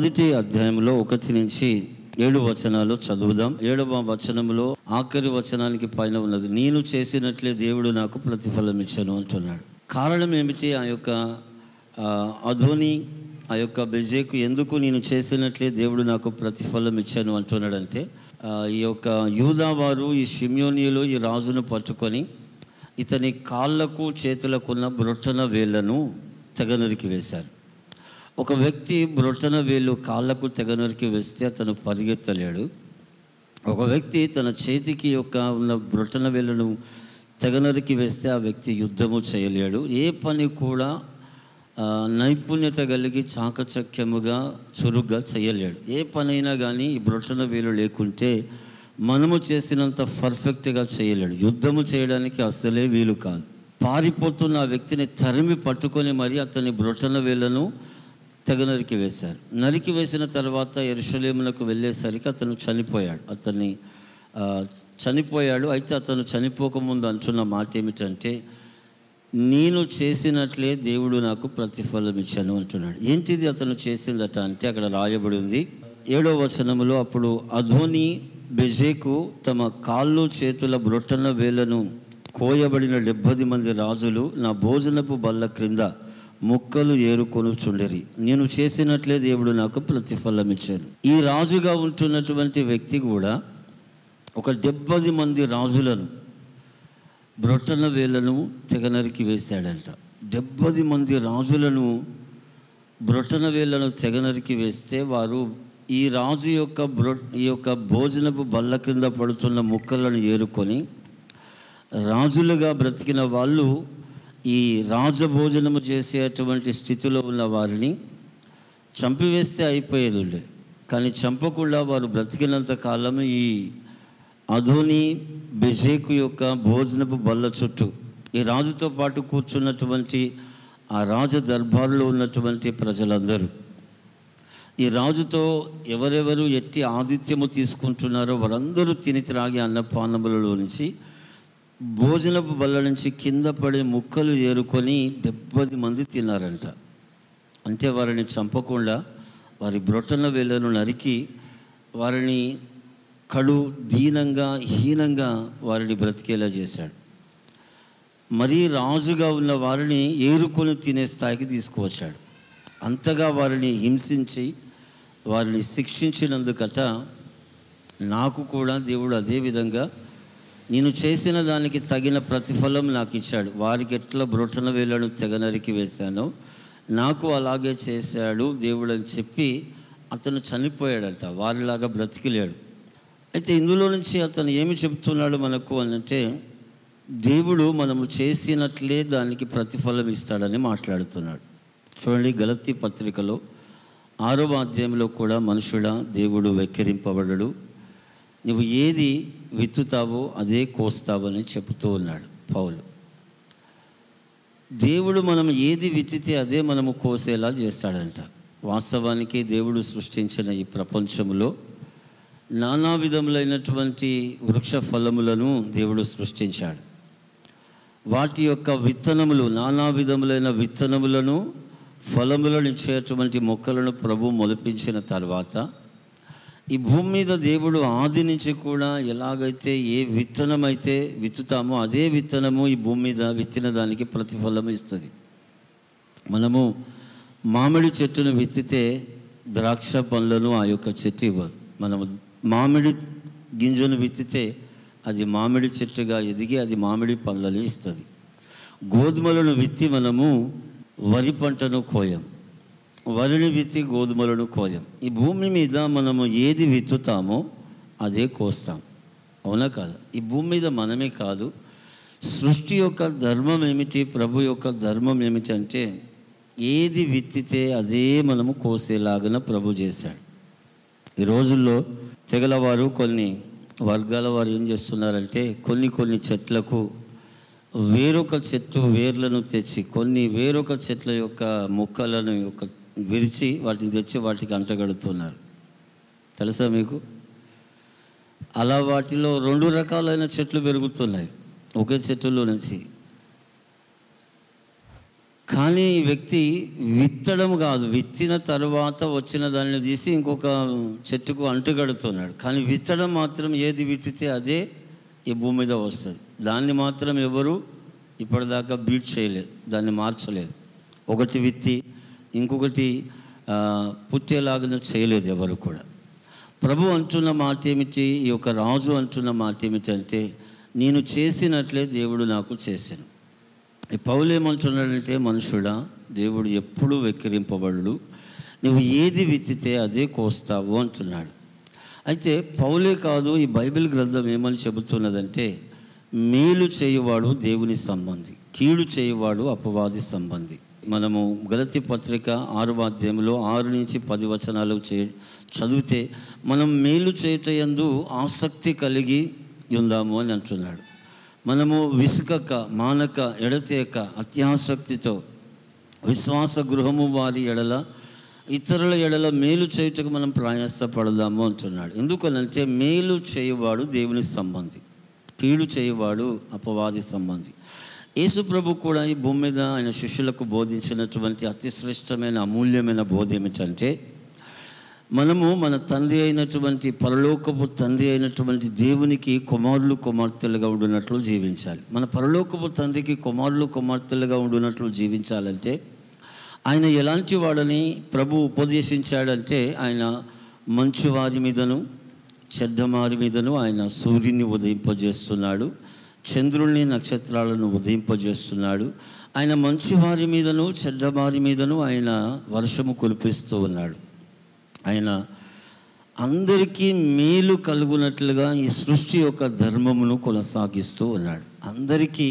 మొదటి అధ్యాయంలో 1 నుంచి 7 వచనాలు చదువుదాం. 7వ వచనంలో ఆఖరి వచనానికి పైన ఉన్నది, నేను చేసినట్లే దేవుడు నాకు ప్రతిఫలం ఇచ్చాను అంటున్నాడు. కారణం ఏమిటి? ఆ యొక్క అధోని, ఆ యొక్క బెజేకు ఎందుకు నేను చేసినట్లే దేవుడు నాకు ప్రతిఫలం ఇచ్చాను అంటున్నాడంటే, ఈ యొక్క యూదా వారు, ఈ షిమ్యోనీయులు ఈ రాజును పట్టుకొని ఇతని కాళ్ళకు చేతులకున్న బ్రొట్టన వేళ్లను తెగనరికి వేశారు. ఒక వ్యక్తి బ్రొట్టన వేలు కాళ్ళకు తెగనరికి వేస్తే అతను పరిగెత్తలేడు. ఒక వ్యక్తి తన చేతికి ఉన్న బ్రొట్టన వేలను తెగనరికి వేస్తే ఆ వ్యక్తి యుద్ధము చేయలేడు. ఏ పని కూడా నైపుణ్యత కలిగి చాకచక్యముగా చురుగ్గా చేయలేడు. ఏ పనైనా కానీ ఈ బ్రొట్టన వేలు లేకుంటే మనము చేసినంత పర్ఫెక్ట్గా చేయలేడు. యుద్ధము చేయడానికి అస్సలే వీలు కాదు. పారిపోతున్న ఆ వ్యక్తిని తరిమి పట్టుకొని మరి అతని బ్రొట్టన వేలను తెగ నరికి వేశారు. నరికి వేసిన తర్వాత యెరూషలేమునకు వెళ్ళేసరికి అతను చనిపోయాడు. అయితే అతను చనిపోకముందు అంటున్న మాట ఏమిటంటే, నేను చేసినట్లే దేవుడు నాకు ప్రతిఫలం ఇచ్చాను అంటున్నాడు. ఏంటిది అతను చేసిందట అంటే, అక్కడ రాయబడి ఉంది 7వ వచనంలో, అప్పుడు అధోని బెజేకు తమ కాళ్ళు చేతుల బ్రొట్టన వేలను కోయబడిన 70 మంది రాజులు నా భోజనపు బల్ల క్రింద ముక్కలు ఏరుకొనుచుండిరి. నేను చేసినట్లే దేవుడు నాకు ప్రతిఫలం ఇచ్చాను. ఈ రాజుగా ఉంటున్నటువంటి వ్యక్తి కూడా ఒక 70 మంది రాజులను బ్రొట్టన వేలను తెగనరికి వేశాడంట. 70 మంది రాజులను బ్రొట్టన వేలను తెగనరికి వేస్తే వారు ఈ రాజు యొక్క భోజనపు బల్ల క్రింద పడుతున్న ముక్కలను ఏరుకొని, రాజులుగా బ్రతికిన వాళ్ళు ఈ రాజభోజనము చేసేటువంటి స్థితిలో ఉన్న వారిని చంపివేస్తే అయిపోయేది. కానీ చంపకుండా వారు బ్రతికినంత కాలము ఈ అధోని బెజేకు యొక్క భోజనపు బల్ల చుట్టూ ఈ రాజుతో పాటు కూర్చున్నటువంటి ఆ రాజ దర్బారులో ఉన్నటువంటి ప్రజలందరూ ఈ రాజుతో ఎవరెవరు ఎట్టి ఆతిథ్యము తీసుకుంటున్నారో వారందరూ తిని త్రాగి అన్నపానములలో నుంచి భోజనపు బల్ల నుంచి కింద పడే ముక్కలు ఏరుకొని 70 మంది తిన్నారంట. అంటే వారిని చంపకుండా వారి బ్రొట్టన వేలను నరికి వారిని దీనంగా హీనంగా వారిని బ్రతికేలా చేశాడు. మరీ రాజుగా ఉన్న వారిని ఏరుకొని తినే స్థాయికి తీసుకువచ్చాడు. అంతగా వారిని హింసించి వారిని శిక్షించినందుకట నాకు కూడా దేవుడు అదే విధంగా నేను చేసిన దానికి తగిన ప్రతిఫలం నాకు ఇచ్చాడు. వారికి ఎట్లా బ్రొట్టన వేలను తెగనరికి వేశానో నాకు అలాగే చేశాడు దేవుడు అని చెప్పి అతను చనిపోయాడట. వారిలాగా బ్రతికిలేడు. అయితే ఇందులో నుంచి అతను ఏమి చెప్తున్నాడు మనకు అంటే, దేవుడు మనము చేసినట్లే దానికి ప్రతిఫలం ఇస్తాడని మాట్లాడుతున్నాడు. చూడండి, గలతీ పత్రికలో 6వ అధ్యాయంలో కూడా, మనుషుడా దేవుడు వెక్కిరింపబడడు, నువ్వు ఏది విత్తుతావో అదే కోస్తావని చెబుతూ ఉన్నాడు పౌలు. దేవుడు మనం ఏది విత్తితే అదే మనము కోసేలా చేస్తాడంట. వాస్తవానికి దేవుడు సృష్టించిన ఈ ప్రపంచంలో నానా విధములైనటువంటి వృక్ష ఫలములను దేవుడు సృష్టించాడు. వాటి యొక్క విత్తనములు, నానా విధములైన విత్తనములను ఫలములను ఇచ్చేటువంటి మొక్కలను ప్రభు మొలిపించిన తర్వాత ఈ భూమి మీద దేవుడు ఆది నుంచి కూడా ఎలాగైతే ఏ విత్తనమైతే విత్తుతామో అదే విత్తనము ఈ భూమి మీద విత్తిన దానికి ప్రతిఫలం ఇస్తుంది. మనము మామిడి చెట్టును విత్తితే ద్రాక్ష పండ్లను ఆ యొక్క చెట్టు ఇవ్వదు. మనము మామిడి గింజను విత్తితే అది మామిడి చెట్టుగా ఎదిగి అది మామిడి పండ్లను ఇస్తుంది. గోధుమలను విత్తి మనము వరి పంటను కోయం, వరిని విత్తి గోధుమలను కోయం. ఈ భూమి మీద మనము ఏది విత్తుతామో అదే కోస్తాం, అవునా కాదు? ఈ భూమి మీద మనమే కాదు, సృష్టి యొక్క ధర్మం ఏమిటి, ప్రభు యొక్క ధర్మం ఏమిటి అంటే, ఏది విత్తితే అదే మనము కోసేలాగా ప్రభు చేశాడు. ఈ రోజుల్లో తెగలవారు, కొన్ని వర్గాల వారు ఏం చేస్తున్నారంటే, కొన్ని చెట్లకు వేరొక చెట్టు వేర్లను తెచ్చి వేరొక చెట్ల యొక్క మొక్కలను విరిచి వాటిని తెచ్చి వాటికి అంటగడుతున్నారు. తెలుసా మీకు? అలా వాటిలో 2 రకాలైన చెట్లు పెరుగుతున్నాయి ఒకే చెట్టులో నుంచి. కానీ ఈ వ్యక్తి విత్తడం కాదు, విత్తిన తర్వాత వచ్చిన దాన్ని తీసి ఇంకొక చెట్టుకు అంటుగడుతున్నాడు. కానీ విత్తడం మాత్రం ఏది విత్తితే అదే ఈ భూమి మీద వస్తుంది. దాన్ని మాత్రం ఎవరు ఇప్పటిదాకా బీట్ చేయలేదు, దాన్ని మార్చలేదు. ఒకటి విత్తి ఇంకొకటి పుట్టేలాగా చేయలేదు ఎవరు కూడా. ప్రభు అంటున్న మాట ఏమిటి, ఈ యొక్క రాజు అంటున్న మాట ఏమిటంటే, నేను చేసినట్లే దేవుడు నాకు చేశాను. ఈ పౌలు ఏమంటున్నాడంటే, మనుషుడా, దేవుడు ఎప్పుడూ వెక్కిరింపబడు, నువ్వు ఏది విత్తితే అదే కోస్తావు అంటున్నాడు. అయితే పౌలే కాదు, ఈ బైబిల్ గ్రంథం ఏమని చెబుతున్నదంటే, మేలు చేయువాడు దేవుని సంబంధి, కీడు చేయువాడు అపవాది సంబంధి. మనము గలతీ పత్రిక 6వ అధ్యాయంలో 6 నుంచి 10 వచనాలు చదివితే, మనం మేలు చేయుటయందు ఆసక్తి కలిగి ఉందాము అని అంటున్నాడు. మనము విసుకక, మానక, ఎడతేక, అత్యాసక్తితో విశ్వాస గృహము వారి ఎడల, ఇతరుల ఎడల మేలు చేయుటకు మనం ప్రయాసపడదాము అంటున్నాడు. ఎందుకనంటే మేలు చేయువాడు దేవుని సంబంధి, కీడు చేయువాడు అపవాది సంబంధి. యేసు ప్రభు కూడా ఈ భూమి మీద ఆయన శిష్యులకు బోధించినటువంటి అతి శ్రేష్టమైన అమూల్యమైన బోధ ఏమిటంటే, మనము మన తండ్రి అయినటువంటి పరలోకపు తండ్రి అయినటువంటి దేవునికి కుమారులు కుమార్తెలుగా ఉండునట్లు జీవించాలి. మన పరలోకపు తండ్రికి కుమారులు కుమార్తెలుగా ఉండునట్లు జీవించాలంటే ఆయన ఎలాంటి వాడని ప్రభు ఉపదేశించాడంటే, ఆయన మంచివారి మీదను చెడ్డవారి మీదను ఆయన సూర్యుని ఉదయింపజేస్తున్నాడు, చంద్రుల్ని నక్షత్రాలను ఉదయింపజేస్తున్నాడు. ఆయన మంచివారి మీదను చెడ్డవారి మీదను ఆయన వర్షము కురిపిస్తూ ఉన్నాడు. ఆయన అందరికీ మేలు కలుగునట్లుగా ఈ సృష్టి యొక్క ధర్మమును కొనసాగిస్తూ ఉన్నాడు. అందరికీ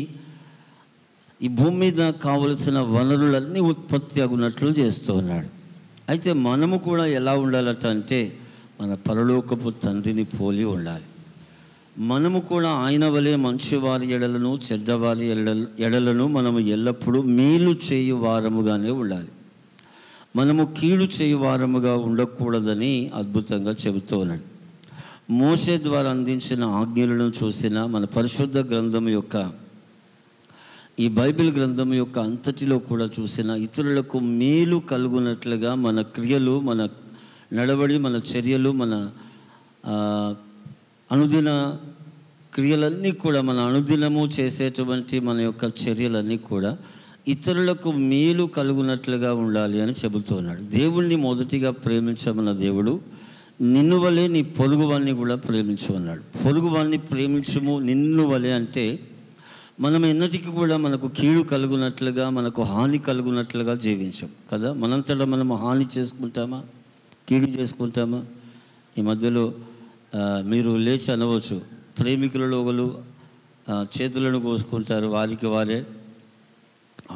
ఈ భూమి మీద కావలసిన వనరులన్నీ ఉత్పత్తి అగునట్లు చేస్తూ ఉన్నాడు. అయితే మనము కూడా ఎలా ఉండాలట అంటే, మన పరలోకపు తండ్రిని పోలి ఉండాలి. మనము కూడా ఆయన వలె మంచివారి ఎడలను చెడ్డవారి ఎడలను మనము ఎల్లప్పుడూ మేలు చేయు వారముగానే ఉండాలి. మనము కీడు చేయు వారముగా ఉండకూడదని అద్భుతంగా చెబుతూ ఉన్నాడు. మోషే ద్వారా అందించిన ఆజ్ఞలను చూసిన మన పరిశుద్ధ గ్రంథం యొక్క, ఈ బైబిల్ గ్రంథం యొక్క అంతటిలో కూడా చూసిన, ఇతరులకు మేలు కలుగునట్లుగా మన క్రియలు, మన నడవడి, మన చర్యలు, మన అనుదిన క్రియలన్నీ కూడా, మన అనుదినము చేసేటువంటి మన యొక్క చర్యలన్నీ కూడా ఇతరులకు మేలు కలుగునట్లుగా ఉండాలి అని చెబుతున్నాడు. దేవుణ్ణి మొదటిగా ప్రేమించమన్న దేవుడు, నిన్ను వలె నీ పొరుగువాన్ని కూడా ప్రేమించమన్నాడు. పొరుగువాన్ని ప్రేమించము నిన్ను వలె అంటే, మనం ఎన్నటికీ కూడా మనకు కీడు కలుగునట్లుగా, మనకు హాని కలుగునట్లుగా జీవించాం కదా. మనంతటా మనము హాని చేసుకుంటామా, కీడు చేసుకుంటామా? ఈ మధ్యలో మీరు లేచి అనవచ్చు, ప్రేమికులలో ఒకరు చేతులను కోసుకుంటారు, వారికి వారే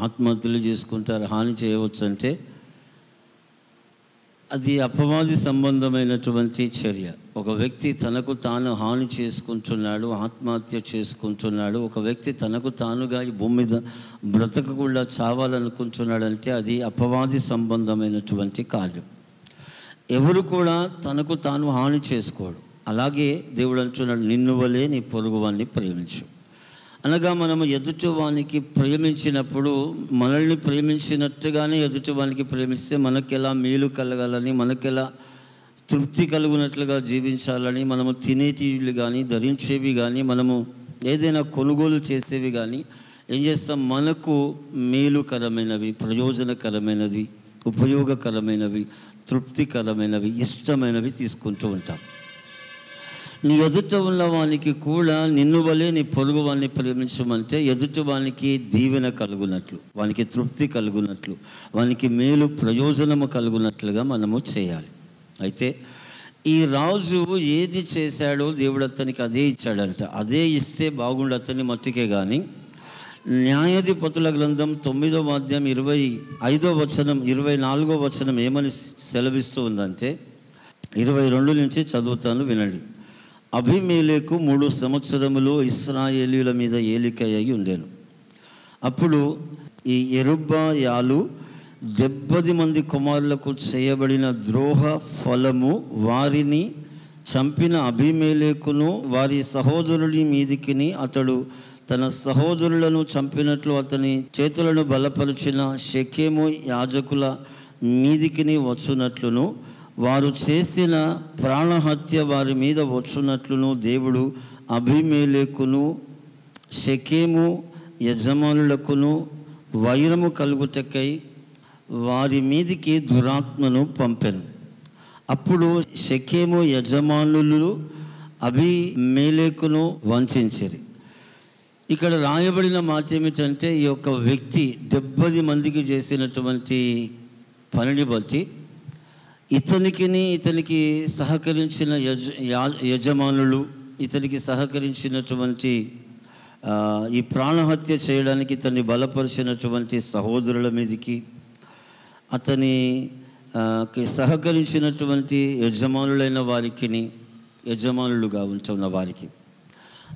ఆత్మహత్యలు చేసుకుంటారు, హాని చేయవచ్చు అంటే అది అపవాది సంబంధమైనటువంటి చర్య. ఒక వ్యక్తి తనకు తాను హాని చేసుకుంటున్నాడు, ఆత్మహత్య చేసుకుంటున్నాడు, ఒక వ్యక్తి తనకు తానుగా ఈ భూమి మీద బ్రతకకుండా చావాలనుకుంటున్నాడంటే అది అపవాది సంబంధమైనటువంటి కార్యం. ఎవరు కూడా తనకు తాను హాని చేసుకోడు. అలాగే దేవుడు అంటున్నాడు, నిన్ను వలె నీ పొరుగువాన్ని ప్రేమించు. అనగా మనము ఎదుటివానికి ప్రేమించినప్పుడు, మనల్ని ప్రేమించినట్టుగానే ఎదుటివానికి ప్రేమిస్తే మనకెలా మేలు కలగాలని, మనకెలా తృప్తి కలుగునట్లుగా జీవించాలని, మనము తినేటివి కానీ, ధరించేవి కానీ, మనము ఏదైనా కొనుగోలు చేసేవి కానీ ఏం చేస్తాం, మనకు మేలుకరమైనవి, ప్రయోజనకరమైనవి, ఉపయోగకరమైనవి, తృప్తికరమైనవి, ఇష్టమైనవి తీసుకుంటూ ఉంటాం. నీ ఎదుట ఉన్న వానికి కూడా నిన్ను వలె నీ పొరుగు వాడిని ప్రేమించమంటే, ఎదుటి వానికి దీవెన కలుగునట్లు, వానికి తృప్తి కలుగునట్లు, వానికి మేలు ప్రయోజనము కలుగునట్లుగా మనము చేయాలి. అయితే ఈ రాజు ఏది చేశాడో దేవుడు అతనికి అదే ఇచ్చాడంట. అదే ఇస్తే బాగుండు అతని మట్టుకే. కానీ న్యాయాధిపతుల గ్రంథం 9వ అధ్యాయం 25వ వచనం 24వ వచనం ఏమని సెలవిస్తూ ఉందంటే, 22 నుంచి చదువుతాను, వినండి. అబీమెలెకు 3 సంవత్సరములు ఇశ్రాయేలీయుల మీద ఏలిక అయి ఉండెను. అప్పుడు ఈ యెరుబ్బయలు 70 మంది కుమారులకు చేయబడిన ద్రోహ ఫలము వారిని చంపిన అబీమెలెకును వారి సహోదరుని మీదికిని అతడు తన సహోదరులను చంపినట్లు అతని చేతులను బలపరిచిన షెకెము యాజకుల మీదికి వచ్చునట్లును వారు చేసిన ప్రాణహత్య వారి మీద వచ్చునట్లును దేవుడు అబీమెలెకును షెకెము యజమానులకును వైరము కలుగుటకై వారి మీదికి దురాత్మను పంపెను. అప్పుడు షెకెము యజమానులు అబీమెలెకును వంచిరి. ఇక్కడ రాయబడిన మాట ఏమిటంటే, ఈ యొక్క వ్యక్తి 70 మందికి చేసినటువంటి పనిని బట్టి ఇతనికి సహకరించిన యజమానులు, ఇతనికి సహకరించినటువంటి ఈ ప్రాణహత్య చేయడానికి ఇతన్ని బలపరిచినటువంటి సహోదరుల మీదకి, అతని సహకరించినటువంటి యజమానులైన వారికి, యజమానులుగా ఉంటున్న వారికి,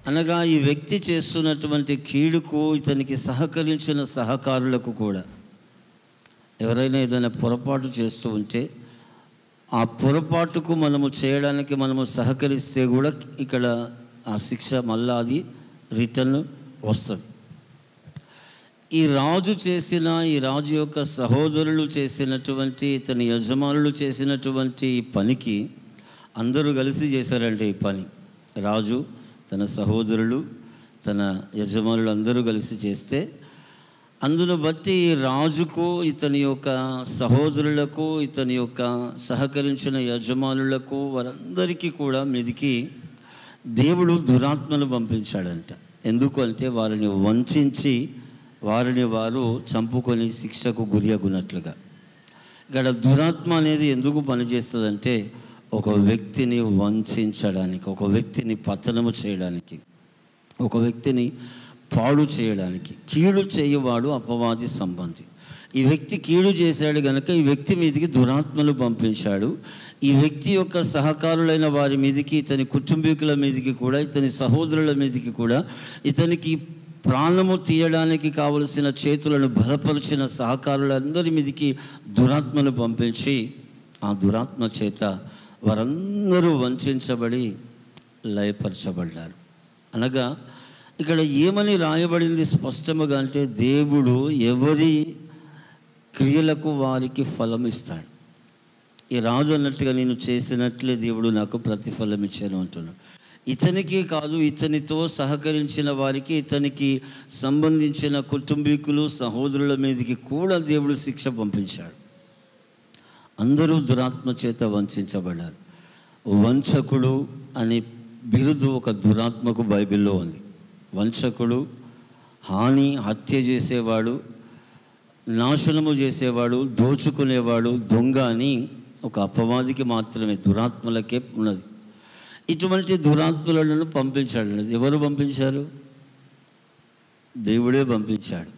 అనగా ఈ వ్యక్తి చేస్తున్నటువంటి కీడుకు ఇతనికి సహకరించిన సహకారులకు కూడా, ఎవరైనా ఏదైనా పొరపాటు చేస్తూ ఉంటే ఆ పొరపాటుకు మనము సహకరిస్తే కూడా ఇక్కడ ఆ శిక్ష మళ్ళా అది రిటర్న్ వస్తుంది. ఈ రాజు యొక్క సహోదరులు చేసినటువంటి, ఇతని యజమానులు చేసినటువంటి ఈ పనికి అందరూ కలిసి చేశారంటే ఈ పని. రాజు, తన సహోదరులు, తన యజమానులు అందరూ కలిసి చేస్తే, అందును బట్టి ఈ రాజుకు, ఇతని యొక్క సహోదరులకు, ఇతని యొక్క సహకరించిన యజమానులకు, వారందరికీ కూడా మీదికి దేవుడు దురాత్మను పంపించాడంట. ఎందుకు అంటే వారిని వంచి వారిని వారు చంపుకొని శిక్షకు గురియగునట్లుగా. ఇక్కడ దురాత్మ అనేది ఎందుకు పనిచేస్తుందంటే, ఒక వ్యక్తిని వంచడానికి, ఒక వ్యక్తిని పతనము చేయడానికి, ఒక వ్యక్తిని పాడు చేయడానికి. కీడు చేయవాడు అపవాది సంబంధి. ఈ వ్యక్తి కీడు చేశాడు కనుక ఈ వ్యక్తి మీదకి దురాత్మలు పంపించాడు. ఈ వ్యక్తి యొక్క సహకారులైన వారి మీదకి, ఇతని కుటుంబీకుల మీదకి కూడా, ఇతని సహోదరుల మీదకి కూడా, ఇతనికి ప్రాణము తీయడానికి కావలసిన చేతులను బలపరిచిన సహకారులందరి మీదకి దురాత్మను పంపించి, ఆ దురాత్మ చేత వారందరూ వంచబడి లయపరచబడ్డారు. అనగా ఇక్కడ ఏమని రాయబడింది స్పష్టముగా అంటే, దేవుడు ఎవరి క్రియలకు వారికి ఫలం ఇస్తాడు. ఈ రాజు అన్నట్టుగా నేను చేసినట్లే దేవుడు నాకు ప్రతిఫలం ఇచ్చాను అంటున్నాడు. ఇతనికి కాదు, ఇతనితో సహకరించిన వారికి, ఇతనికి సంబంధించిన కుటుంబీకులు, సహోదరుల మీదకి కూడా దేవుడు శిక్ష పంపించాడు. అందరూ దురాత్మ చేత వంచబడ్డారు. వంచకుడు అనే బిరుదు ఒక దురాత్మకు బైబిల్లో ఉంది. వంచకుడు, హత్య చేసేవాడు, నాశనము చేసేవాడు, దోచుకునేవాడు, దొంగ అని ఒక అపవాదికి మాత్రమే, దురాత్మలకే ఉన్నది. ఇటువంటి దురాత్మలను పంపించాడు. ఎవరు పంపించారు? దేవుడే పంపించాడు.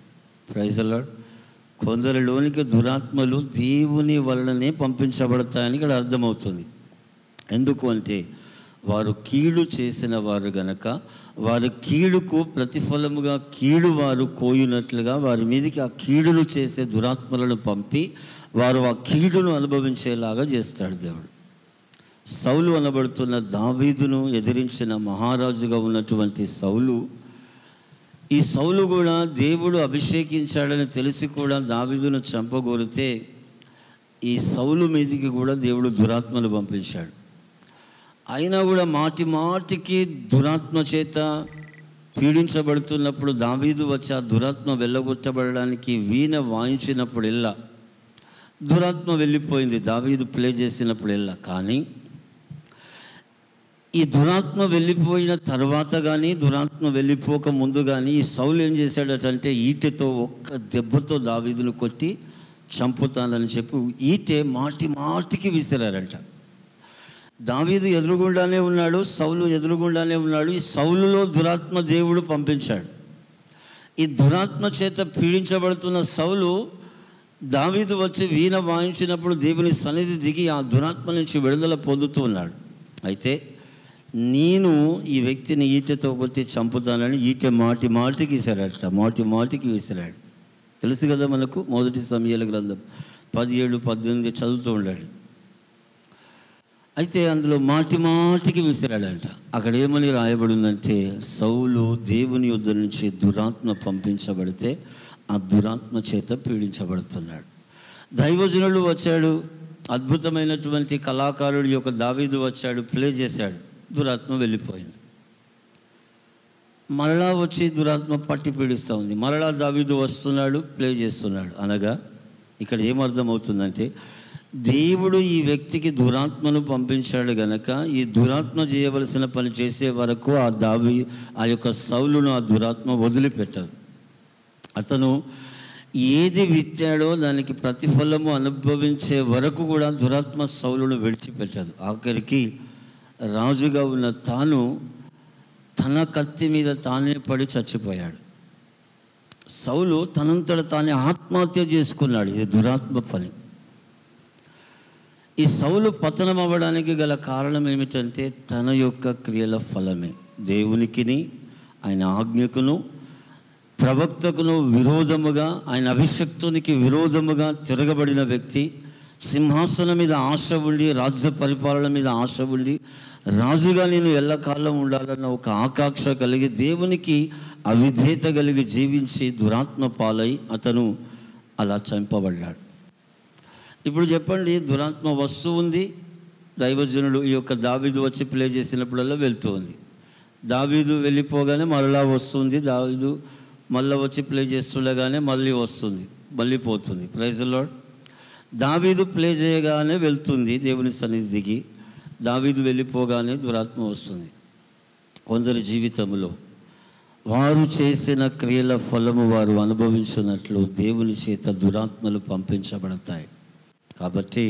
Praise the lord. కొందరిలోనికి దురాత్మలు దేవుని వలననే పంపించబడతాయని ఇక్కడ అర్థమవుతుంది. ఎందుకు అంటే, వారు కీడు చేసిన వారు గనక వారి కీడుకు ప్రతిఫలముగా కీడు వారు కోయునట్లుగా వారి మీదకి ఆ కీడును చేసే దురాత్మలను పంపి వారు ఆ కీడును అనుభవించేలాగా చేస్తాడు దేవుడు. సౌలు అనబడుతున్న దావీదును ఎదిరించిన మహారాజుగా ఉన్నటువంటి సౌలు, ఈ సౌలు కూడా దేవుడు అభిషేకించాడని తెలిసి కూడా దావీదును చంపగోరితే ఈ సౌలు మీదికి కూడా దేవుడు దురాత్మను పంపించాడు. అయినా కూడా మాటికి దురాత్మ చేత పీడించబడుతున్నప్పుడు దావీదు వచ్చి ఆ దురాత్మ వెళ్ళగొట్టబడడానికి వీణ వాయించినప్పుడెల్లా దురాత్మ వెళ్ళిపోయింది, దావీదు ప్లే చేసినప్పుడెల్లా. కానీ ఈ దురాత్మ వెళ్ళిపోయిన తర్వాత కానీ, దురాత్మ వెళ్ళిపోక ముందు కానీ ఈ సౌలు ఏం చేశాడటంటే, ఈటెతో ఒక్క దెబ్బతో దావీదును కొట్టి చంపుతానని చెప్పి ఈటె మాటికి విసిరారంట. దావీదు ఎదురుగుండానే ఉన్నాడు, సౌలు ఎదురుగుండానే ఉన్నాడు. ఈ సౌలులో దురాత్మ దేవుడు పంపించాడు. ఈ దురాత్మ చేత పీడించబడుతున్న సౌలు దావీదు వచ్చి వీణ వాయించినప్పుడు దేవుని సన్నిధి దిగి ఆ దురాత్మ నుంచి విడుదల పొందుతూ ఉన్నాడు. అయితే నేను ఈ వ్యక్తిని ఈటెతో కొట్టి చంపుతానని ఈటె మాటికి విసిరాడట. మాటికి విసిరాడు. తెలుసు కదా మనకు, 1 సమూయేలు గ్రంథం 17-18 చదువుతూ ఉండాలి. అయితే అందులో మాటి మాటికి విసిరాడంట. అక్కడ ఏమని రాయబడిందంటే, సౌలు దేవుని యుద్ధ నుంచి దురాత్మ పంపించబడితే ఆ దురాత్మ చేత పీడించబడుతున్నాడు. దైవజనుడు వచ్చాడు, అద్భుతమైనటువంటి కళాకారుడి యొక్క దావీదు వచ్చాడు, ప్లే చేశాడు, దురాత్మ వెళ్ళిపోయింది. మరలా వచ్చి దురాత్మ పట్టి పీడిస్తూ ఉంది. మరలా దావీదు వస్తున్నాడు, ప్లే చేస్తున్నాడు. అనగా ఇక్కడ ఏమర్థమవుతుందంటే, దేవుడు ఈ వ్యక్తికి దురాత్మను పంపించాడు గనక ఈ దురాత్మ చేయవలసిన పని చేసే వరకు ఆ యొక్క సౌలును ఆ దురాత్మ వదిలిపెట్టదు. అతను ఏది విత్తాడో దానికి ప్రతిఫలము అనుభవించే వరకు కూడా దురాత్మ సౌలును విడిచిపెట్టదు. ఆఖరికి రాజుగా ఉన్న తాను తన కత్తి మీద తానే పడి చచ్చిపోయాడు. సౌలు తనంతట తానే ఆత్మహత్య చేసుకున్నాడు. ఇది దురాత్మ పని. ఈ సౌలు పతనం అవ్వడానికి గల కారణం ఏమిటంటే తన యొక్క క్రియల ఫలమే. దేవునికిని ఆయన ఆజ్ఞకును ప్రవక్తకును విరోధముగా, ఆయన అభిషక్తునికి విరోధముగా తిరగబడిన వ్యక్తి, సింహాసనం మీద ఆశ ఉండి, రాజ్య పరిపాలన మీద ఆశ ఉండి, రాజుగా నేను ఎల్లకాలం ఉండాలన్న ఒక ఆకాంక్ష కలిగి దేవునికి అవిధేయత కలిగి జీవించి దురాత్మ పాలై అతను అలా చంపబడ్డాడు. ఇప్పుడు చెప్పండి, దురాత్మ వస్తూ ఉంది, దైవజనుడు ఈ యొక్క దావీదు వచ్చి ప్లే చేసినప్పుడల్లా వెళ్తూ ఉంది. దావీదు వెళ్ళిపోగానే మరలా వస్తుంది, దావీదు మళ్ళీ వచ్చి ప్లే చేస్తుండగానే మళ్ళీ వస్తుంది, మళ్ళీ పోతుంది. Praise the lord. దావీదు ప్లే చేయగానే వెళ్తుంది దేవుని సన్నిధికి, దావీదు వెళ్ళిపోగానే దురాత్మ వస్తుంది. కొందరి జీవితంలో వారు చేసిన క్రియల ఫలము వారు అనుభవించినట్లు దేవుని చేత దురాత్మలు పంపించబడతాయి. కాబట్టి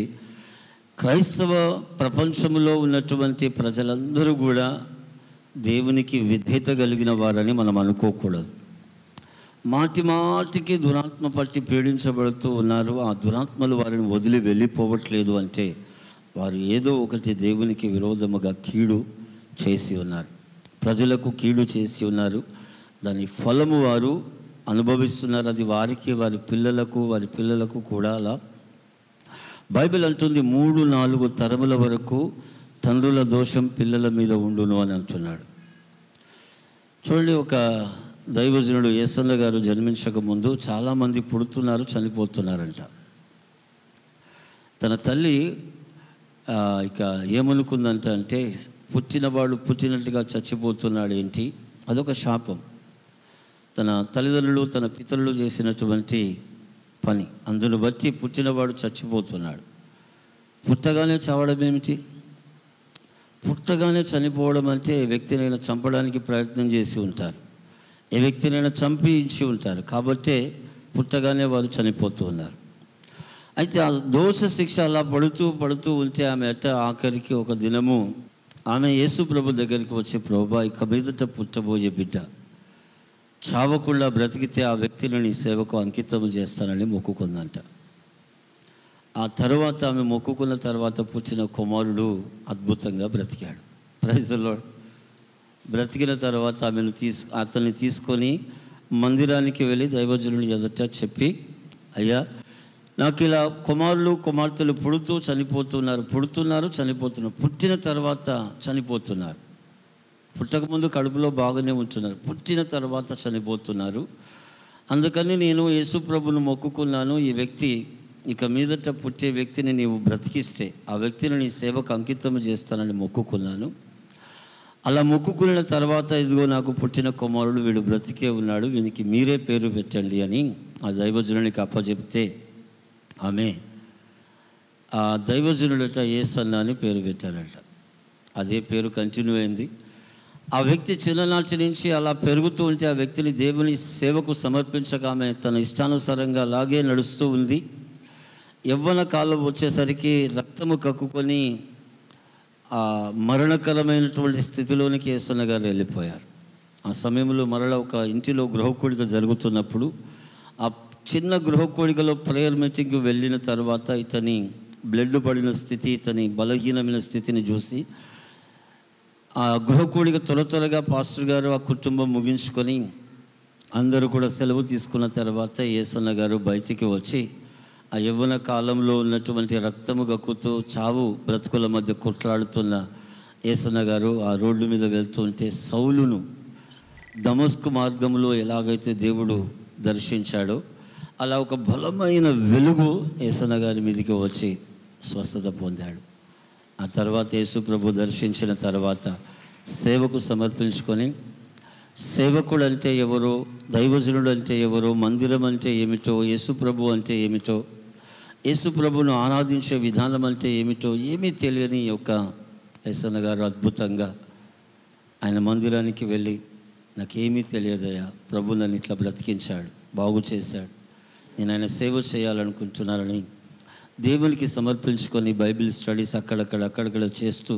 క్రైస్తవ ప్రపంచంలో ఉన్నటువంటి ప్రజలందరూ కూడా దేవునికి విధేయత కలిగిన వారని మనం అనుకోకూడదు. మాటి మాటికి దురాత్మ పట్టి పీడించబడుతూ ఉన్నారు. ఆ దురాత్మలు వారిని వదిలి వెళ్ళిపోవట్లేదు అంటే వారు ఏదో ఒకటి దేవునికి విరోధముగా కీడు చేసి ఉన్నారు, ప్రజలకు కీడు చేసి ఉన్నారు. దాని ఫలము వారు అనుభవిస్తున్నారు. అది వారికి, వారి పిల్లలకు కూడా అలా బైబిల్ అంటుంది 3-4 తరముల వరకు తండ్రుల దోషం పిల్లల మీద ఉండును అని అంటున్నాడు. చూడండి, ఒక దైవజనుడు యేసన్న గారు జన్మించక ముందు చాలామంది పుడుతున్నారు, చనిపోతున్నారంట. తన తల్లి ఇక ఏమనుకుందంట అంటే, పుట్టినవాడు పుట్టినట్టుగా చచ్చిపోతున్నాడు ఏంటి, అదొక శాపం. తన తల్లిదండ్రులు తన పితరులు చేసినటువంటి పని, అందును బట్టి పుట్టినవాడు చచ్చిపోతున్నాడు. పుట్టగానే చావడం ఏమిటి? పుట్టగానే చనిపోవడం అంటే ఏ వ్యక్తినైనా చంపడానికి ప్రయత్నం చేసి ఉంటారు, ఏ వ్యక్తినైనా చంపించి ఉంటారు. కాబట్టే పుట్టగానే వారు చనిపోతూ ఉన్నారు. అయితే ఆ దోష శిక్ష అలా పడుతూ ఉంటే ఆమె ఆఖరికి ఒక దినము ఆమె యేసు ప్రభు దగ్గరికి వచ్చి, ప్రభువా, ఇక మీదట పుట్టబోయే బిడ్డ చావకుండా బ్రతికితే ఆ వ్యక్తిని నీ సేవకు అంకితం చేస్తానని మొక్కుకుందంట. ఆ తర్వాత ఆమె మొక్కుకున్న తర్వాత పుట్టిన కుమారుడు అద్భుతంగా బ్రతికాడు. Praise the lord. బ్రతికిన తర్వాత అతన్ని తీసుకొని మందిరానికి వెళ్ళి దైవజనుని ఎదుట చెప్పి, అయ్యా, నాకు ఇలా కుమార్తెలు చనిపోతున్నారు, పుట్టిన తర్వాత చనిపోతున్నారు. పుట్టకముందు కడుపులో బాగానే ఉంటున్నారు, పుట్టిన తర్వాత చనిపోతున్నారు. అందుకని నేను యేసు ప్రభును మొక్కుకున్నాను, ఈ వ్యక్తి ఇక మీదట పుట్టే వ్యక్తిని నీవు బ్రతికిస్తే ఆ వ్యక్తిని నీ సేవకు అంకితం చేస్తానని మొక్కుకున్నాను. అలా మొక్కుకున్న తర్వాత ఇదిగో నాకు పుట్టిన కుమారుడు, వీడు బ్రతికే ఉన్నాడు, వీనికి మీరే పేరు పెట్టండి అని ఆ దైవజనునికి అప్పచెప్తే ఆమె ఆ దైవజనుడట యేసన్న అని పేరు పెట్టారట. అదే పేరు కంటిన్యూ అయింది. ఆ వ్యక్తి చిన్ననాటి నుంచి అలా పెరుగుతూ ఉంటే ఆ వ్యక్తిని దేవుని సేవకు సమర్పించక ఆమె తన ఇష్టానుసారంగా అలాగే నడుస్తూ ఉంది. యవ్వన కాలం వచ్చేసరికి రక్తము కక్కుకొని ఆ మరణకరమైనటువంటి స్థితిలోనికి యేసన్న గారు వెళ్ళిపోయారు. ఆ సమయంలో మరలా ఒక ఇంటిలో గృహకూడిక జరుగుతున్నప్పుడు ఆ చిన్న గృహకూడికలో ప్రేయర్ మీటింగ్కి వెళ్ళిన తర్వాత ఇతని బ్లడ్ పడిన స్థితి, ఇతని బలహీనమైన స్థితిని చూసి ఆ గృహకూడిక త్వరగా పాస్టర్ గారు ఆ కుటుంబం ముగించుకొని అందరూ కూడా సెలవు తీసుకున్న తర్వాత యేసన్న గారు బయటికి వచ్చి ఆ యవ్వన కాలంలో ఉన్నటువంటి రక్తము గక్కుతూ చావు బ్రతుకుల మధ్య కొట్లాడుతున్న యేసన్న గారు ఆ రోడ్డు మీద వెళ్తుంటే సౌలును దమస్కు మార్గంలో ఎలాగైతే దేవుడు దర్శించాడో అలా ఒక బలమైన వెలుగు యేసన్న గారి మీదకి వచ్చి స్వస్థత పొందాడు. ఆ తర్వాత యేసు ప్రభు దర్శించిన తర్వాత సేవకు సమర్పించుకొని సేవకుడు అంటే ఎవరో, దైవజనుడు అంటే ఎవరో, మందిరం అంటే ఏమిటో, యేసు ప్రభు అంటే ఏమిటో, యేసు ప్రభును ఆరాధించే విధానం అంటే ఏమిటో ఏమీ తెలియని యొక్క యేసన్న గారు అద్భుతంగా ఆయన మందిరానికి వెళ్ళి నాకేమీ తెలియదయ్యా, ప్రభు నన్ను ఇట్లా బ్రతికించాడు, బాగు చేశాడు, నేను ఆయన సేవ చేయాలనుకుంటున్నానని దేవునికి సమర్పించుకొని బైబిల్ స్టడీస్ అక్కడక్కడ చేస్తూ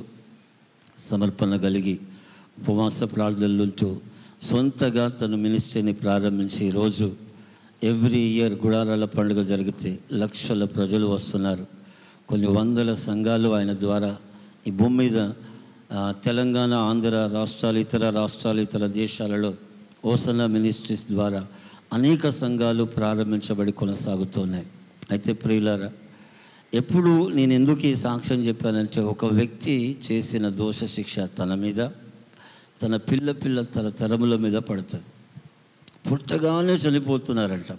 సమర్పణ కలిగి ఉపవాస ప్రార్థనలుంటూ సొంతగా తను మినిస్ట్రీని ప్రారంభించి ఈరోజు ఎవ్రీ ఇయర్ గుడారాల పండుగ జరిగితే లక్షల ప్రజలు వస్తున్నారు. కొన్ని వందల సంఘాలు ఆయన ద్వారా ఈ భూమి మీద తెలంగాణ, ఆంధ్ర రాష్ట్రాలు, ఇతర రాష్ట్రాలు, ఇతర దేశాలలో ఓసన్న మినిస్ట్రీస్ ద్వారా అనేక సంఘాలు ప్రారంభించబడి కొనసాగుతున్నాయి. అయితే ప్రియులారా, ఎప్పుడు నేను ఎందుకు ఈ సాక్ష్యం చెప్పానంటే, ఒక వ్యక్తి చేసిన దోష శిక్ష తన మీద, తన పిల్ల తరముల మీద పడుతుంది. పుట్టగానే చనిపోతున్నారంట.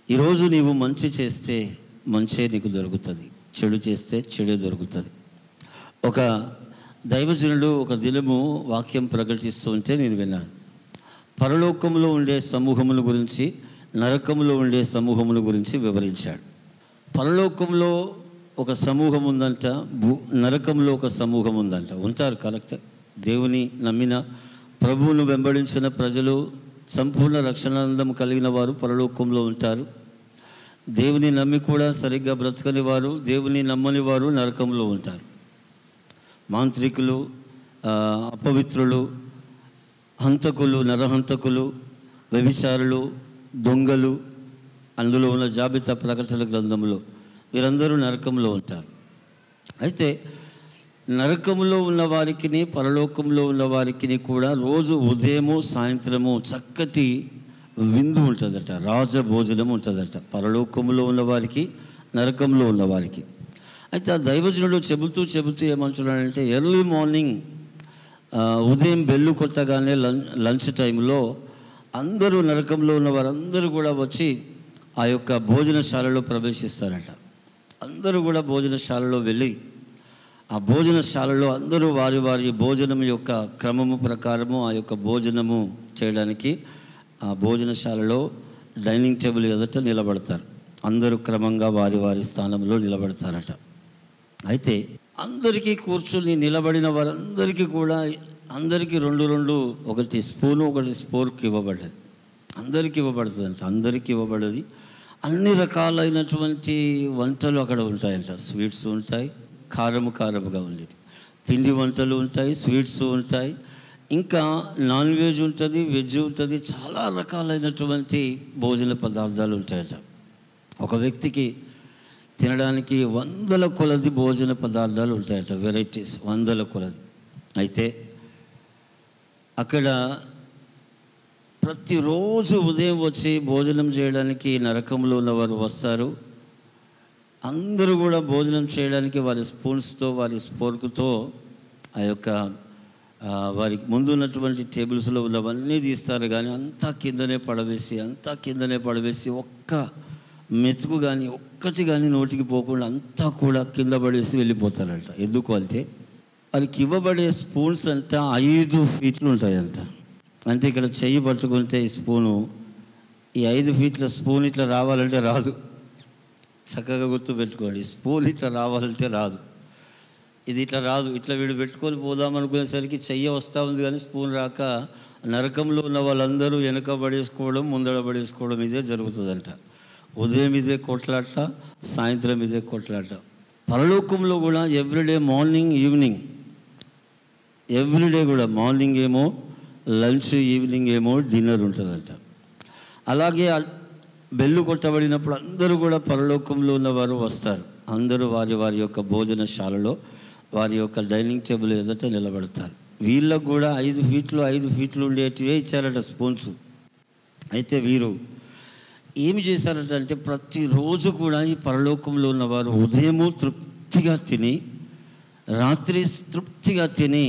ఈరోజు నీవు మంచి చేస్తే మంచే నీకు దొరుకుతుంది, చెడు చేస్తే చెడే దొరుకుతుంది. ఒక దైవజనుడు ఒక దినము వాక్యం ప్రకటిస్తూ ఉంటే నేను విన్నాను. పరలోకంలో ఉండే సమూహముల గురించి, నరకంలో ఉండే సమూహముల గురించి వివరించాడు. పరలోకంలో ఒక సమూహం ఉందంట, నరకంలో ఒక సమూహం ఉందంట. ఉంటారు కరెక్ట్. దేవుని నమ్మిన, ప్రభువును వెంబడించిన ప్రజలు, సంపూర్ణ రక్షణానందం కలిగిన వారు పరలోకంలో ఉంటారు. దేవుని నమ్మి కూడా సరిగ్గా బ్రతకని వారు, దేవుని నమ్మని వారు నరకంలో ఉంటారు. మాంత్రికులు, అపవిత్రులు, హంతకులు, నరహంతకులు, వ్యభిచారులు, దొంగలు, అందులో ఉన్న జాబితా ప్రకటన గ్రంథంలో వీరందరూ నరకంలో ఉంటారు. అయితే నరకంలో ఉన్న వారికి, పరలోకంలో ఉన్న వారికి కూడా రోజు ఉదయము సాయంత్రము చక్కటి విందు ఉంటుందట, రాజభోజనం ఉంటుందట, పరలోకంలో ఉన్నవారికి, నరకంలో ఉన్నవారికి. అయితే ఆ దైవజనుడు చెబుతూ ఏమంటున్నాడంటే, ఎర్లీ మార్నింగ్ ఉదయం బెల్లు కొట్టగానే లంచ్ టైంలో అందరూ, నరకంలో ఉన్న వారందరూ కూడా వచ్చి ఆ యొక్క భోజనశాలలో ప్రవేశిస్తారట. అందరూ కూడా భోజనశాలలో వెళ్ళి ఆ భోజనశాలలో అందరూ వారి వారి భోజనం యొక్క క్రమము ప్రకారము ఆ యొక్క భోజనము చేయడానికి ఆ భోజనశాలలో డైనింగ్ టేబుల్ ఎదుట నిలబడతారు. అందరూ క్రమంగా వారి వారి స్థానంలో నిలబడతారట. అయితే అందరికీ కూర్చుని నిలబడిన వారందరికీ కూడా అందరికీ రెండు ఒకటి స్పూను, ఒకటి స్పోర్క్ ఇవ్వబడ్డది. అందరికీ ఇవ్వబడుతుందంట. అందరికీ ఇవ్వబడది. అన్ని రకాలైనటువంటి వంటలు అక్కడ ఉంటాయంట. స్వీట్స్ ఉంటాయి, కారముగా ఉండేది, పిండి వంటలు ఉంటాయి, స్వీట్స్ ఉంటాయి, ఇంకా నాన్ వెజ్ ఉంటుంది, వెజ్ ఉంటుంది, చాలా రకాలైనటువంటి భోజన పదార్థాలు ఉంటాయట. ఒక వ్యక్తికి తినడానికి 100 కొలది భోజన పదార్థాలు ఉంటాయట, వెరైటీస్ 100 కొలది. అయితే అక్కడ ప్రతిరోజు ఉదయం వచ్చి భోజనం చేయడానికి నరకంలో ఉన్నవారు వస్తారు. అందరూ కూడా భోజనం చేయడానికి వారి స్పూన్స్తో, వారి స్పోర్కుతో ఆ యొక్క వారికి ముందు ఉన్నటువంటి టేబుల్స్లో ఉన్నవన్నీ తీస్తారు. కానీ అంతా కిందనే పడవేసి ఒక్క మెతుకు కానీ ఒక్కటి కానీ నోటికి పోకుండా అంతా కూడా కింద పడేసి వెళ్ళిపోతారంట. ఎందుకు అంటే వాళ్ళకి ఇవ్వబడే స్పూన్స్ అంట 5 ఫీట్లు ఉంటాయంట. అంటే ఇక్కడ చెయ్యి పట్టుకుంటే ఈ స్పూను, ఈ 5 ఫీట్ల స్పూన్ ఇట్లా రావాలంటే రాదు. చక్కగా గుర్తుపెట్టుకోండి, స్పూన్ ఇట్లా రావాలంటే రాదు. ఇది ఇట్లా రాదు. ఇట్లా వీడు పెట్టుకొని పోదాం అనుకునేసరికి చెయ్యి వస్తూ ఉంది కానీ స్పూన్ రాక నరకంలో ఉన్న వాళ్ళందరూ వెనక పడేసుకోవడం, ముందడ పడేసుకోవడం ఇదే జరుగుతుందంట. ఉదయం ఇదే కొట్లాట, సాయంత్రం ఇదే కొట్లాట. పరలోకంలో కూడా ఎవ్రీడే మార్నింగ్ ఈవినింగ్, ఎవ్రీడే కూడా మార్నింగ్ ఏమో లంచ్, ఈవినింగ్ ఏమో డిన్నర్ ఉంటుందంట. అలాగే బెల్లు కొట్టబడినప్పుడు అందరూ కూడా పరలోకంలో ఉన్నవారు వస్తారు. అందరూ వారి వారి యొక్క భోజనశాలలో వారి యొక్క డైనింగ్ టేబుల్ ఎదుట నిలబడతారు. వీళ్ళకు కూడా 5 ఫీట్లు ఉండేటివే ఇచ్చారట స్పూన్స్. అయితే వీరు ఏమి చేశారంటే ప్రతిరోజు కూడా ఈ పరలోకంలో ఉన్నవారు ఉదయము తృప్తిగా తిని, రాత్రి తృప్తిగా తిని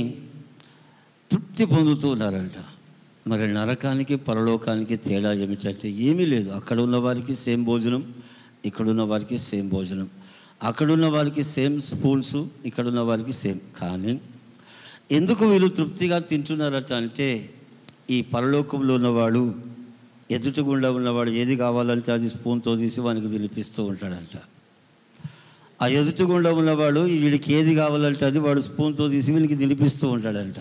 తృప్తి పొందుతూ ఉన్నారంట. మరి నరకానికి పరలోకానికి తేడా ఏమిటంటే ఏమీ లేదు. అక్కడ ఉన్న వారికి సేమ్ భోజనం, ఇక్కడున్న వారికి సేమ్ భోజనం. అక్కడున్న వారికి సేమ్ స్పూన్స్, ఇక్కడున్న వారికి సేమ్. కానీ ఎందుకు వీళ్ళు తృప్తిగా తింటున్నారట అంటే, ఈ పరలోకంలో ఉన్నవాడు ఎదుటిగుండా ఉన్నవాడు ఏది కావాలంటే అది స్పూన్తో తీసి వానికి తినిపిస్తూ ఉంటాడంట. ఆ ఎదుటిగుండా ఉన్నవాడు వీడికి ఏది కావాలంటే అది వాడు స్పూన్తో తీసి వీనికి తినిపిస్తూ ఉంటాడంట.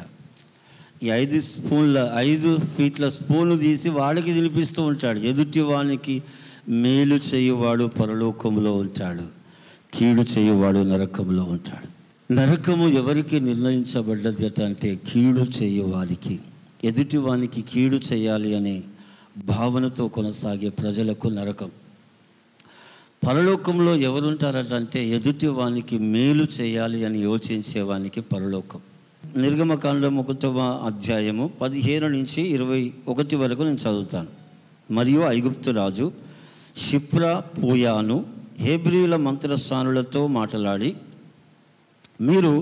ఈ 5 ఫీట్ల స్పూను తీసి వాడికి తినిపిస్తూ ఉంటాడు. ఎదుటి వానికి మేలు చేయువాడు పరలోకంలో ఉంటాడు, కీడు చేయువాడు నరకంలో ఉంటాడు. నరకము ఎవరికి నిర్ణయించబడ్డది అంటే కీడు చేయువారికి, ఎదుటి వానికి కీడు చేయాలి అనే భావనతో కొనసాగే ప్రజలకు నరకం. పరలోకంలో ఎవరుంటారంటే ఎదుటి వానికి మేలు చేయాలి అని యోచించేవానికి పరలోకం. నిర్గమకాండం 1వ అధ్యాయము 15 నుంచి 21 వరకు నేను చదువుతాను. మరియు ఐగుప్తు రాజు షిప్రా పూయాను హెబ్రీల మంత్రస్థానులతో మాట్లాడి, మీరు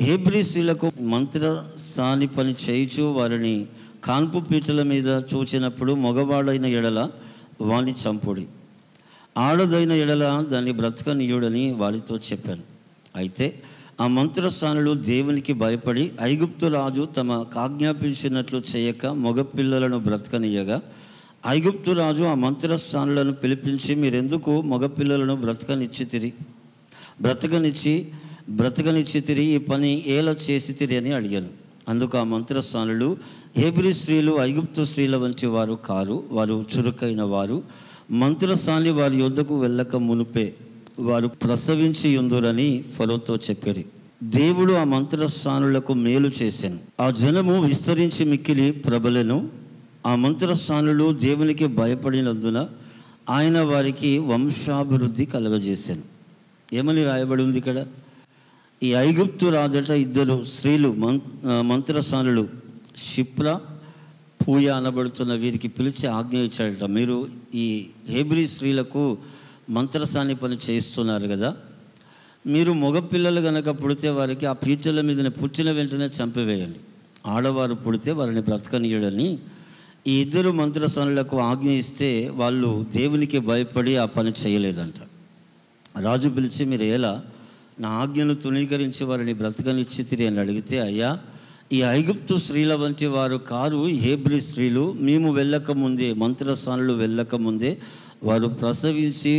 హెబ్రీ స్త్రీలకు మంత్రసాని పని చేయుచు వారిని కాన్పు పీటల మీద చూచినప్పుడు మగవాడైన ఎడల వాని చంపుడి, ఆడదైన ఎడల దాన్ని బ్రతకనీయుడని వారితో చెప్పాను. అయితే ఆ మంత్రస్థానులు దేవునికి భయపడి ఐగుప్తు రాజు తమకు ఆజ్ఞాపించినట్లు చేయక మగపిల్లలను బ్రతకనీయగా, ఐగుప్తు రాజు ఆ మంత్రస్థానులను పిలిపించి, మీరెందుకు మగపిల్లలను బ్రతకనిచ్చితిరి, ఈ పని ఏలా చేసితిరి అని అడిగాను. అందుకు ఆ మంత్రస్థానులు, హెబ్రీ స్త్రీలు ఐగుప్తు స్త్రీల వంటి వారు కారు, వారు చురుకైన వారు. మంత్రస్థాని వారి యొద్దకు వెళ్ళక మునుపే వారు ప్రసవించి ఉందురని ఫరోతో చెప్పారు. దేవుడు ఆ మంత్రస్థానులకు మేలు చేశాను. ఆ జనము విస్తరించి మిక్కిలి ప్రబలెను. ఆ మంత్రస్థానులు దేవునికి భయపడినందున ఆయన వారికి వంశాభివృద్ధి కలుగజేశాను. ఏమని రాయబడి ఉంది ఇక్కడ? ఈ ఐగుప్తు రాజట 2 స్త్రీలు మంత్రస్థానులు షిప్రా పూయ అనబడుతున్న వీరికి పిలిచి ఆజ్ఞ ఇచ్చాడట, మీరు ఈ హెబ్రీ స్త్రీలకు మంత్రసాని పని చేస్తున్నారు కదా, మీరు మగపిల్లలు కనుక పుడితే వారికి ఆ పీటల మీద పుట్టిన వెంటనే చంపివేయండి, ఆడవారు పుడితే వారిని బ్రతకనీయుడని ఈ 2 మంత్రసానులకు ఆజ్ఞ ఇస్తే వాళ్ళు దేవునికి భయపడి ఆ పని చేయలేదంట. రాజు పిలిచి, మీరు ఎలా నా ఆజ్ఞను తృణీకరించి వారిని బ్రతకనిచ్చితిరి అని అడిగితే, అయ్యా, ఈ ఐగుప్తు స్త్రీల వంటి వారు కారు హెబ్రీ స్త్రీలు, మేము వెళ్ళకముందే, మంత్రస్థానులు వెళ్ళకముందే వారు ప్రసవించి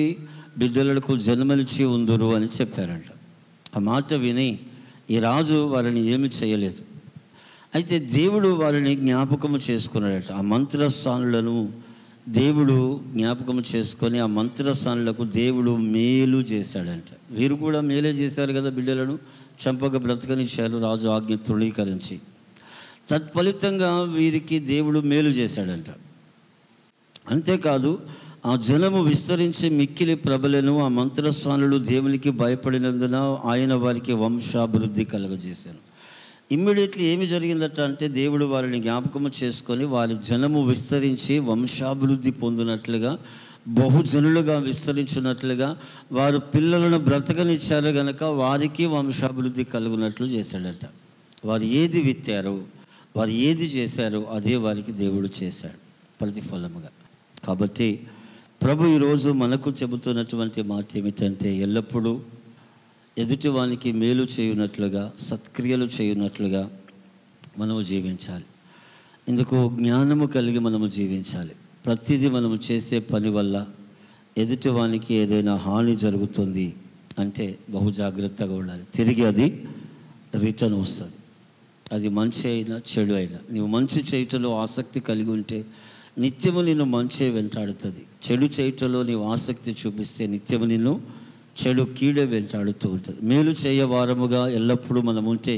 బిడ్డలకు జన్మనిచ్చి ఉందురు అని చెప్పారంట. ఆ మాట విని ఈ రాజు వారిని ఏమి చేయలేదు. అయితే దేవుడు వారిని జ్ఞాపకము చేసుకున్నాడట. ఆ మంత్రస్థానులను దేవుడు జ్ఞాపకం చేసుకొని ఆ మంత్రస్థానులకు దేవుడు మేలు చేశాడంట. వీరు కూడా మేలే చేశారు కదా, బిడ్డలను చంపక బ్రతకనిచ్చారు రాజు ఆజ్ఞ తృణీకరించి. తత్ఫలితంగా వీరికి దేవుడు మేలు చేశాడంట. అంతేకాదు, ఆ జనము విస్తరించి మిక్కిలి ప్రబలెను. ఆ మంత్రస్థానులు దేవునికి భయపడినందున ఆయన వారికి వంశాభివృద్ధి కలుగజేశాను. ఇమ్మీడియట్లీ ఏమి జరిగిందట అంటే, దేవుడు వారిని జ్ఞాపకము చేసుకొని వారి జనము విస్తరించి వంశాభివృద్ధి పొందినట్లుగా, బహుజనులుగా విస్తరించినట్లుగా, వారు పిల్లలను బ్రతకనిచ్చారు గనక వారికి వంశాభివృద్ధి కలుగునట్లు చేశాడట. వారు ఏది విత్తారో, వారు ఏది చేశారో అదే వారికి దేవుడు చేశాడు ప్రతిఫలముగా. కాబట్టి ప్రభు ఈరోజు మనకు చెబుతున్నటువంటి మాట ఏమిటంటే, ఎల్లప్పుడూ ఎదుటివానికి మేలు చేయునట్లుగా, సత్క్రియలు చేయునట్లుగా మనము జీవించాలి. ఇందుకు జ్ఞానము కలిగి మనము జీవించాలి. ప్రతిదీ మనము చేసే పని వల్ల ఎదుటివానికి ఏదైనా హాని జరుగుతుంది అంటే బహు జాగ్రత్తగా ఉండాలి. తిరిగి అది రిటర్న్ వస్తుంది. అది మంచి అయినా చెడు అయినా. నీవు మంచి చేయటంలో ఆసక్తి కలిగి ఉంటే నిత్యము నిన్ను మంచి వెంటాడుతుంది. చెడు చేయటంలో నీవు ఆసక్తి చూపిస్తే నిత్యము నిన్ను చెడు కీడే వెంటాడుతూ ఉంటుంది. మేలు చేయవారముగా ఎల్లప్పుడూ మనం ఉంటే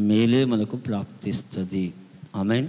మేలే మనకు ప్రాప్తిస్తుంది. ఆమేన్.